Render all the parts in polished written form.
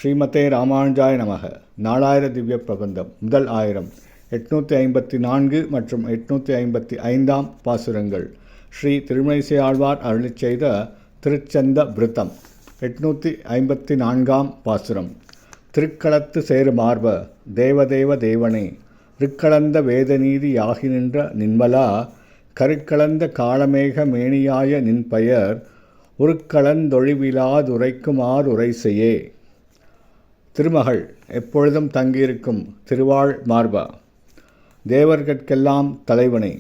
ஸ்ரீமதே ராமானுஜாய நமக. நாலாயிர திவ்ய பிரபந்தம் முதல் ஆயிரம் 854 மற்றும் 855 பாசுரங்கள். ஸ்ரீ திருமழிசை ஆழ்வார் அருளிச் செய்த திருச்சந்த விருத்தம். 854 பாசுரம். திருக்களத்து சேரு மார்ப தேவதேவ தேவனே, ருக்களந்த வேதநீதி யாகி நின்ற நின்மலா, கருக்களந்த காளமேக மேனியாய நின்பெயர் உருக்களந்தொழிவிலாதுரைக்குமாறுரைசையே. திருமகள் எப்பொழுதும் தங்கியிருக்கும் திருவாழ் மார்பா, தேவர்கட்கெல்லாம் தலைவனே,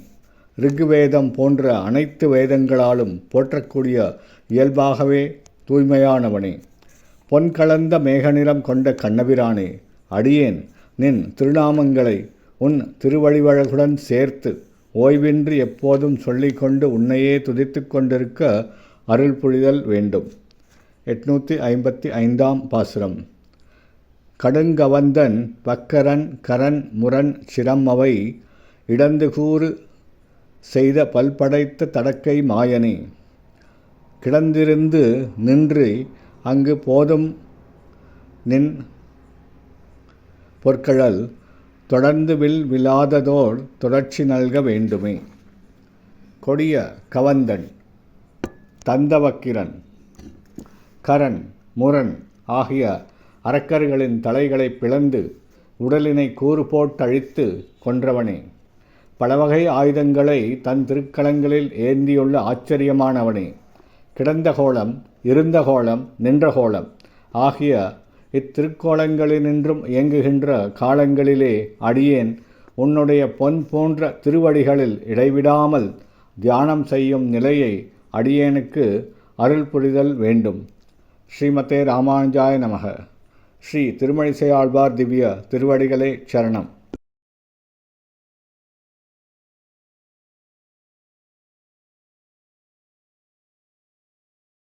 ரிக்வேதம் போன்ற அனைத்து வேதங்களாலும் போற்றக்கூடிய இயல்பாகவே தூய்மையானவனே, பொன்கலந்த மேகநிறம் கொண்ட கண்ணபிரானே, அடியேன் நின் திருநாமங்களை உன் திருவழிவழகுடன் சேர்த்து ஓய்வின்றி எப்போதும் சொல்லிக்கொண்டு உன்னையே துதித்து கொண்டிருக்க அருள் புரிதல் வேண்டும். 855 பாசுரம். கடுங்கவந்தன் வக்கரன் கரன் முரண் சிரம்மவை இடந்துகூறு செய்த பல்படைத்த தடக்கை மாயனே, கிடந்திருந்து நின்று அங்கு போதும் நின் பொற்கழல் தொடர்ந்து விழாததோர் தொடர்ச்சி நல்க வேண்டுமே. கொடிய கவந்தன், தந்தவக்கிரன், கரன், முரண் ஆகிய அரக்கர்களின் தலைகளை பிளந்து உடலினை கூறு போட்டழித்து கொன்றவனே, பலவகை ஆயுதங்களை தன் திருக்களங்களில் ஏந்தியுள்ள ஆச்சரியமானவனே, கிடந்த கோலம், இருந்த கோலம், நின்ற கோலம் ஆகிய இத்திருக்கோலங்களினின்றும் இயங்குகின்ற காலங்களிலே அடியேன் உன்னுடைய பொன் போன்ற திருவடிகளில் இடைவிடாமல் தியானம் செய்யும் நிலையை அடியேனுக்கு அருள் புரிதல் வேண்டும். ஸ்ரீமதே ராமானுஜாய நமக. ஸ்ரீ திருமழிசை ஆழ்வார் திவ்ய திருவடிகளே சரணம்.